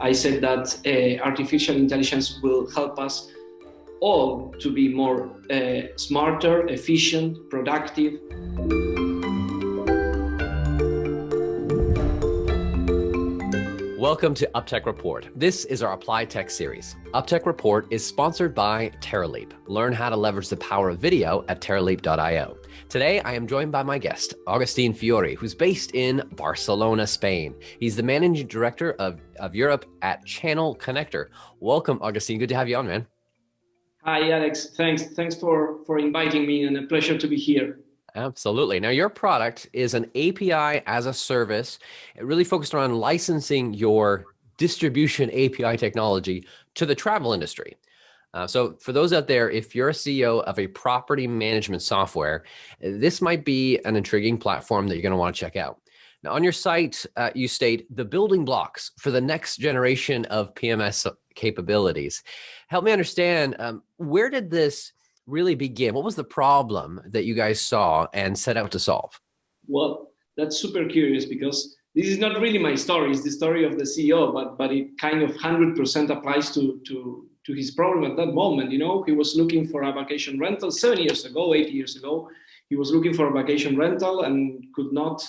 I said that artificial intelligence will help us all to be more smarter, efficient, productive. Welcome to UpTech Report. This is our Applied Tech series. UpTech Report is sponsored by Terraleap. Learn how to leverage the power of video at terraleap.io. Today, I am joined by my guest, Agustin Fiori, who's based in Barcelona, Spain. He's the Managing Director of Europe at Channel Connector. Welcome, Agustin. Good to have you on, man. Hi, Alex. Thanks for inviting me, and a pleasure to be here. Absolutely. Now, your product is an API as a service, really focused on licensing your distribution API technology to the travel industry. So for those out there, if you're a CEO of a property management software, this might be an intriguing platform that you're going to want to check out. Now, on your site, you state the building blocks for the next generation of PMS capabilities. Help me understand, where did this really begin? What was the problem that you guys saw and set out to solve? Well, that's super curious because this is not really my story. It's the story of the CEO, but it kind of 100% applies to his problem at that moment. You know, he was looking for a vacation rental 7 years ago, 8 years ago. He was looking for a vacation rental and could not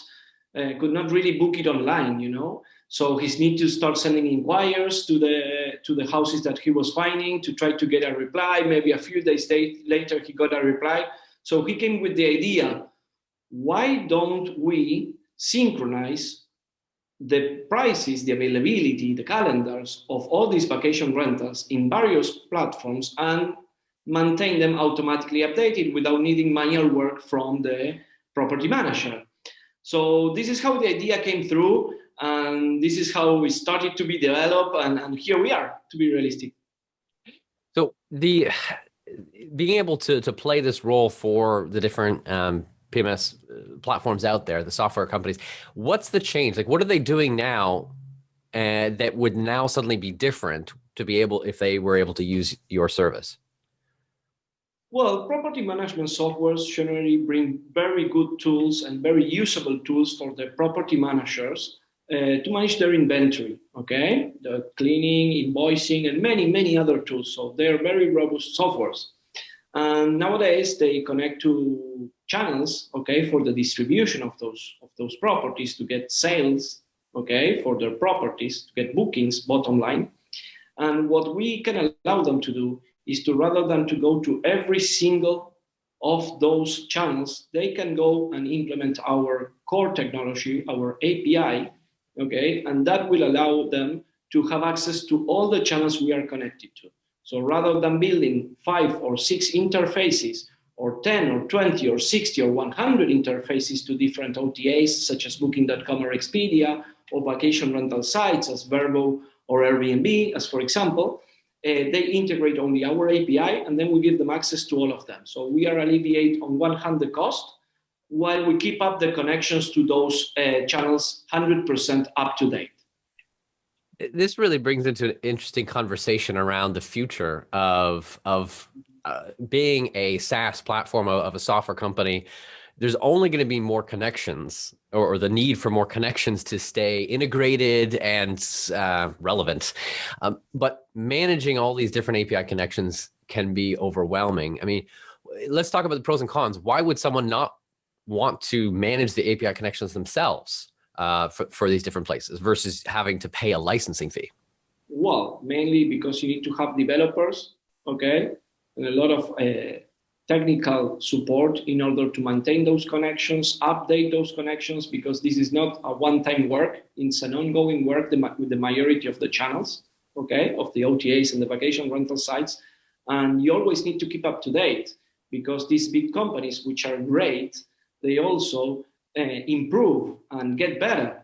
really book it online, you know. So he needed to start sending inquiries to the houses that he was finding to try to get a reply. Maybe a few days later, he got a reply. So he came with the idea, why don't we synchronize the prices, the availability, the calendars of all these vacation rentals in various platforms and maintain them automatically updated without needing manual work from the property manager? So this is how the idea came through, and this is how we started to be developed, and here we are, to be realistic. So being able to play this role for the different PMS platforms out there, the software companies, what's the change? Like, what are they doing now that would now suddenly be different to be able, if they were able to use your service? Well, property management softwares generally bring very good tools and very usable tools for the property managers to manage their inventory, okay? The cleaning, invoicing, and many other tools. So they're very robust softwares. And nowadays they connect to channels, okay, for the distribution of those properties to get sales, okay, for their properties, to get bookings, bottom line. And what we can allow them to do is to, rather than to go to every single of those channels, they can go and implement our core technology, our API, okay, and that will allow them to have access to all the channels we are connected to. So rather than building 5 or 6 interfaces, or 10 or 20 or 60 or 100 interfaces to different OTAs, such as Booking.com or Expedia, or vacation rental sites as Verbo or Airbnb, as for example, they integrate only our API, and then we give them access to all of them. So we are alleviate on one hand the cost, while we keep up the connections to those channels 100% up to date. This really brings into an interesting conversation around the future of being a SaaS platform of a software company. There's only going to be more connections, or the need for more connections to stay integrated and relevant. But managing all these different API connections can be overwhelming. I mean, let's talk about the pros and cons. Why would someone not want to manage the API connections themselves for these different places versus having to pay a licensing fee? Well, mainly because you need to have developers, okay, and a lot of technical support in order to maintain those connections, update those connections, because this is not a one-time work. It's an ongoing work with the majority of the channels, okay, of the OTAs and the vacation rental sites. And you always need to keep up to date, because these big companies, which are great, they also improve and get better.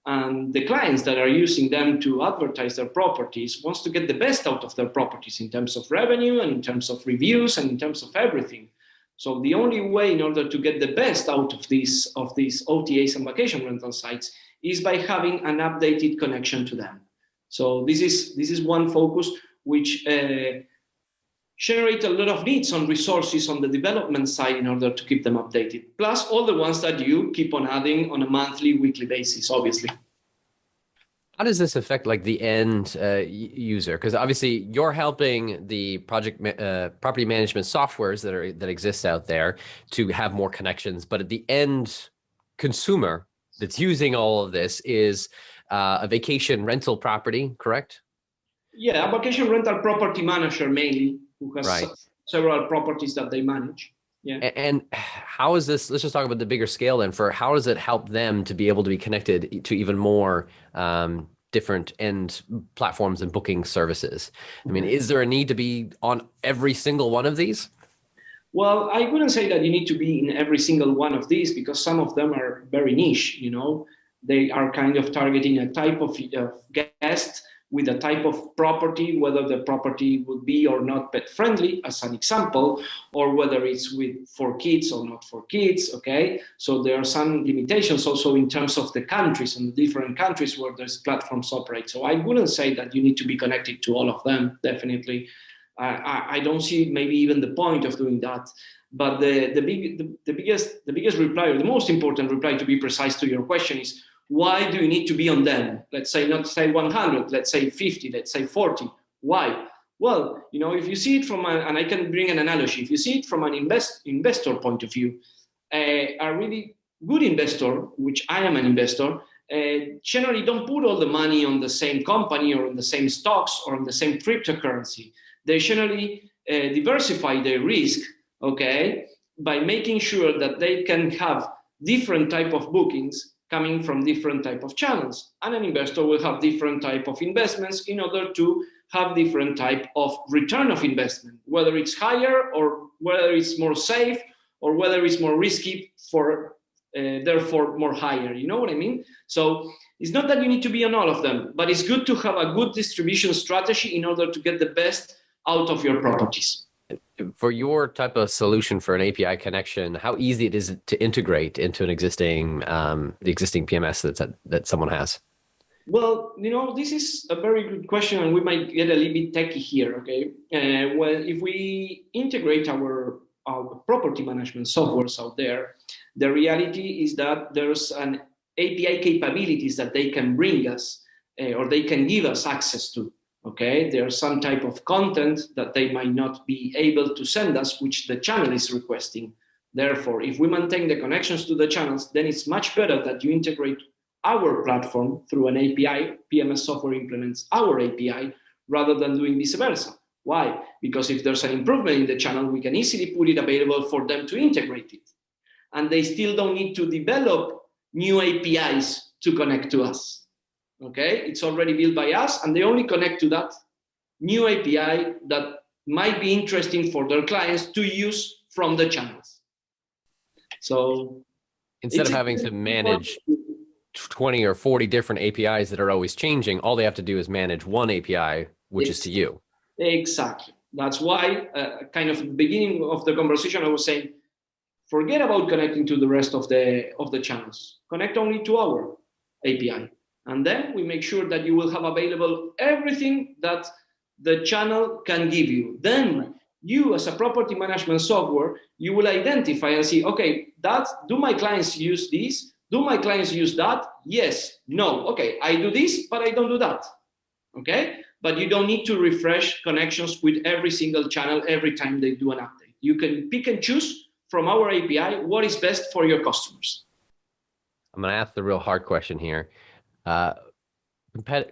And the clients that are using them to advertise their properties wants to get the best out of their properties in terms of revenue and in terms of reviews and in terms of everything. So the only way in order to get the best out of these OTAs and vacation rental sites is by having an updated connection to them. So this is one focus which generate a lot of needs on resources on the development side in order to keep them updated, plus all the ones that you keep on adding on a monthly, weekly basis, obviously. How does this affect like the end user? Because obviously you're helping the property management softwares that exist out there to have more connections, but at the end consumer that's using all of this is a vacation rental property, correct? Yeah, a vacation rental property manager mainly, who has Right. several properties that they manage. Yeah. And how is this? Let's just talk about the bigger scale then. For how does it help them to be able to be connected to even more different end platforms and booking services? I mean, is there a need to be on every single one of these? Well, I wouldn't say that you need to be in every single one of these because some of them are very niche, you know. They are kind of targeting a type of guest with a type of property, whether the property would be or not pet friendly, as an example, or whether it's for kids or not for kids, okay? So there are some limitations also in terms of the countries and the different countries where those platforms operate. So I wouldn't say that you need to be connected to all of them, definitely. I don't see maybe even the point of doing that. But the biggest reply, or the most important reply, to be precise to your question, is why do you need to be on them? Let's say not say 100, let's say 50, let's say 40. Why? Well, you know, if you see it from and I can bring an analogy. If you see it from an investor point of view, a really good investor, which I am an investor, generally don't put all the money on the same company or on the same stocks or on the same cryptocurrency. They generally diversify their risk, okay, by making sure that they can have different type of bookings coming from different type of channels. And an investor will have different type of investments in order to have different type of return of investment, whether it's higher or whether it's more safe or whether it's more risky for therefore more higher. You know what I mean? So it's not that you need to be on all of them, but it's good to have a good distribution strategy in order to get the best out of your properties. For your type of solution for an API connection, how easy it is to integrate into an existing the existing PMS that someone has? Well, you know, this is a very good question, and we might get a little bit techy here. Okay, well, if we integrate our property management softwares out there, the reality is that there's an API capabilities that they can bring us or they can give us access to. Okay, there's some type of content that they might not be able to send us, which the channel is requesting. Therefore, if we maintain the connections to the channels, then it's much better that you integrate our platform through an API. PMS software implements our API rather than doing vice versa. Why? Because if there's an improvement in the channel, we can easily put it available for them to integrate it. And they still don't need to develop new APIs to connect to us. Okay, it's already built by us, and they only connect to that new API that might be interesting for their clients to use from the channels. So instead of having to manage 20 or 40 different APIs that are always changing, all they have to do is manage one API, which is to you. Exactly. That's why kind of at the beginning of the conversation, I was saying, forget about connecting to the rest of the channels. Connect only to our API. And then we make sure that you will have available everything that the channel can give you. Then you, as a property management software, you will identify and see, okay, do my clients use this? Do my clients use that? Yes, no. Okay, I do this, but I don't do that. Okay? But you don't need to refresh connections with every single channel every time they do an update. You can pick and choose from our API what is best for your customers. I'm going to ask the real hard question here.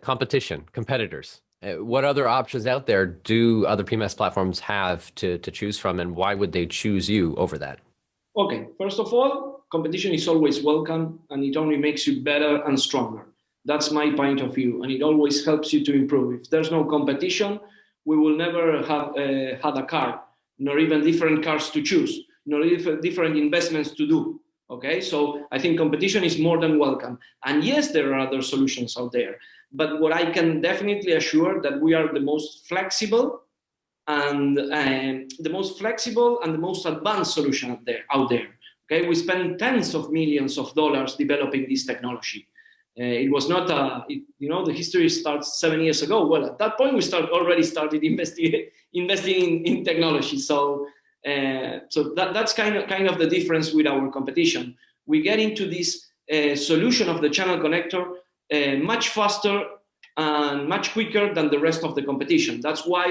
Competition, competitors. What other options out there do other PMS platforms have to choose from, and why would they choose you over that? Okay, first of all, competition is always welcome, and it only makes you better and stronger. That's my point of view, and it always helps you to improve. If there's no competition, we will never have had a car, nor even different cars to choose, nor different investments to do. Okay, so I think competition is more than welcome. And yes, there are other solutions out there. But what I can definitely assure that we are the most flexible and the most advanced solution out there. Okay, we spend tens of millions of dollars developing this technology. It was not the history starts 7 years ago. Well, at that point, we already started investing in technology. So that's kind of the difference with our competition. We get into this solution of the channel connector much faster and much quicker than the rest of the competition. That's why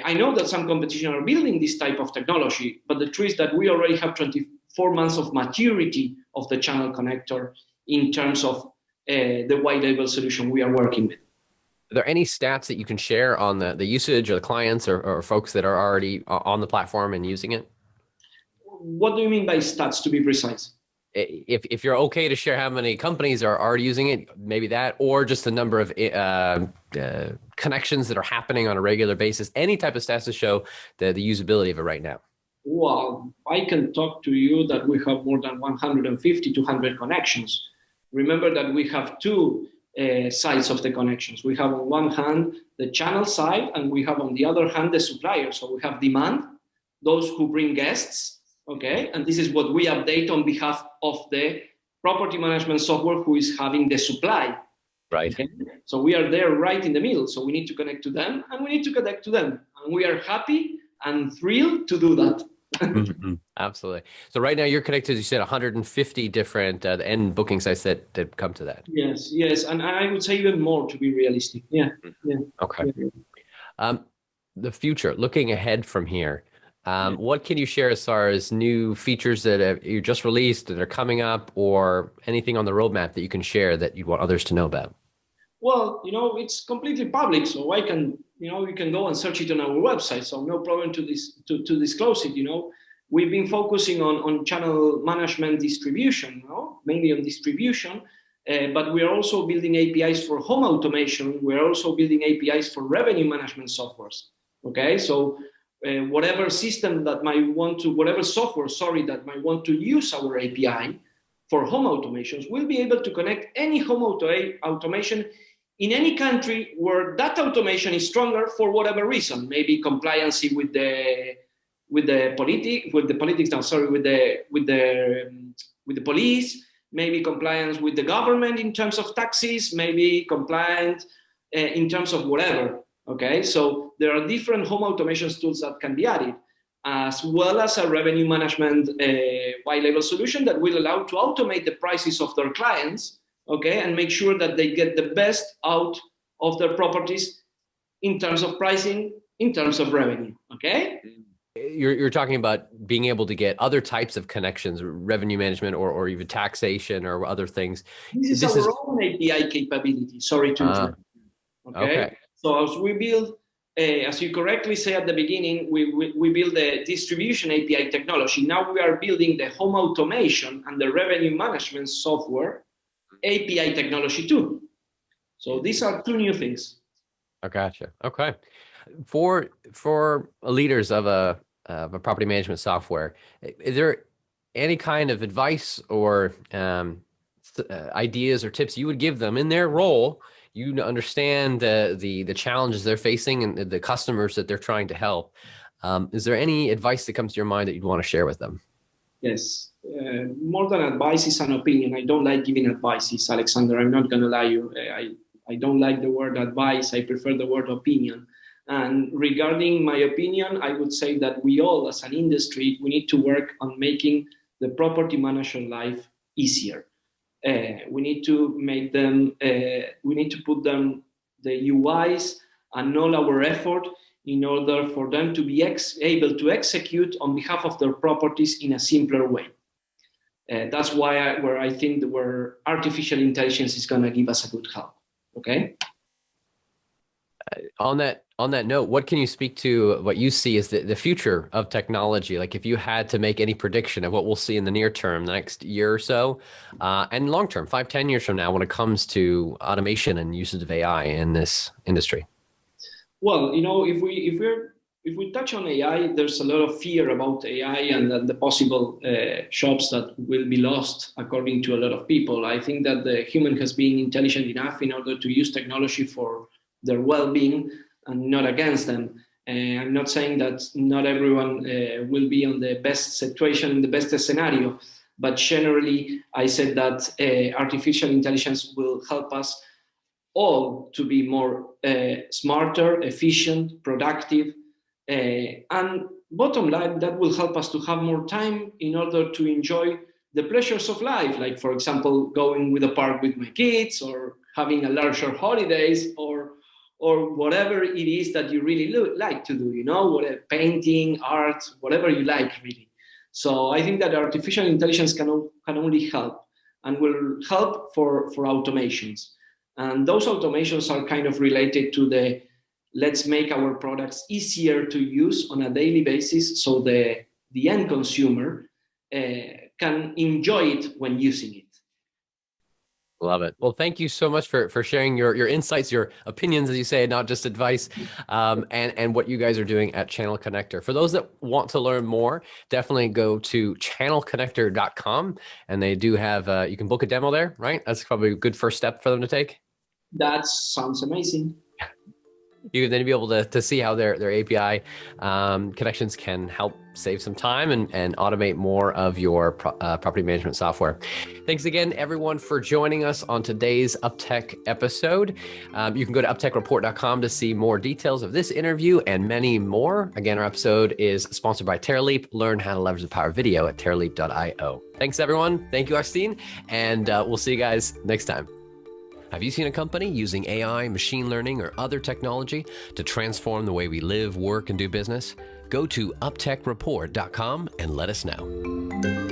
I know that some competition are building this type of technology, but the truth is that we already have 24 months of maturity of the channel connector in terms of the white label solution we are working with. Are there any stats that you can share on the usage or the clients or folks that are already on the platform and using it? What do you mean by stats, to be precise? If you're okay to share how many companies are already using it, maybe that, or just the number of connections that are happening on a regular basis, any type of stats to show the usability of it right now. Well, I can talk to you that we have more than 150, 200 connections. Remember that we have two sides of the connections. We have on one hand the channel side, and we have on the other hand the supplier. So we have demand, those who bring guests, okay? And this is what we update on behalf of the property management software who is having the supply. Right. Okay? So we are there right in the middle. So we need to connect to them, and we need to connect to them. And we are happy and thrilled to do that. Mm-hmm. Absolutely. So right now you're connected, you said 150 different end booking sites that come to that. Yes. And I would say even more, to be realistic. Yeah. Okay. Yeah. The future, looking ahead from here, what can you share as far as new features that you just released that are coming up, or anything on the roadmap that you can share that you want others to know about? Well, it's completely public, so I can, you can go and search it on our website. So no problem to disclose it. We've been focusing on channel management distribution, mainly on distribution, but we are also building APIs for home automation. We're also building APIs for revenue management softwares. Okay, so whatever system that whatever software, that might want to use our API for home automations, will be able to connect any home automation in any country where that automation is stronger for whatever reason, maybe compliance with the police, maybe compliance with the government in terms of taxes, maybe compliant in terms of whatever. Okay, so there are different home automation tools that can be added, as well as a revenue management white label solution that will allow to automate the prices of their clients, okay, and make sure that they get the best out of their properties in terms of pricing, in terms of revenue, okay? You're talking about being able to get other types of connections, revenue management, or even taxation or other things. This is our own API capability, sorry to interrupt. Okay? So as we build, as you correctly say at the beginning, we build the distribution API technology. Now we are building the home automation and the revenue management software API technology too. So these are two new things. I gotcha. Okay. For leaders of a property management software, is there any kind of advice or ideas or tips you would give them in their role? You understand the challenges they're facing and the customers that they're trying to help. Is there any advice that comes to your mind that you'd want to share with them? Yes. More than advice is an opinion. I don't like giving advices, Alexander. I'm not going to lie you. I don't like the word advice. I prefer the word opinion. And regarding my opinion, I would say that we all, as an industry, we need to work on making the property manager life easier. We need to make them, we need to put them the UIs and all our effort in order for them to be able to execute on behalf of their properties in a simpler way. That's where I think where artificial intelligence is going to give us a good help. Okay. On that note, what can you speak to what you see as the future of technology? Like if you had to make any prediction of what we'll see in the near term, the next year or so, and long term, 5-10 years from now, when it comes to automation and usage of AI in this industry? Well, if we touch on AI, there's a lot of fear about AI and the possible jobs that will be lost, according to a lot of people. I think that the human has been intelligent enough in order to use technology for their well-being and not against them. I'm not saying that not everyone will be on the best situation, in the best scenario, but generally I said that artificial intelligence will help us all to be more smarter, efficient, productive, and bottom line, that will help us to have more time in order to enjoy the pleasures of life, like, for example, going with a park with my kids or having a larger holidays or whatever it is that you really like to do, whatever, painting, art, whatever you like, really. So I think that artificial intelligence can only help, and will help for automations. And those automations are kind of related to let's make our products easier to use on a daily basis, so the end consumer can enjoy it when using it. Love it. Well, thank you so much for sharing your insights, your opinions, as you say, not just advice, and what you guys are doing at Channel Connector. For those that want to learn more, definitely go to channelconnector.com, and they do have, you can book a demo there, right? That's probably a good first step for them to take. That sounds amazing. You can then be able to see how their API connections can help save some time and automate more of your property management software. Thanks again, everyone, for joining us on today's UpTech episode. You can go to uptechreport.com to see more details of this interview and many more. Again, our episode is sponsored by Terraleap. Learn how to leverage the power of video at terraleap.io. Thanks, everyone. Thank you, Agustin, and we'll see you guys next time. Have you seen a company using AI, machine learning, or other technology to transform the way we live, work, and do business? Go to uptechreport.com and let us know.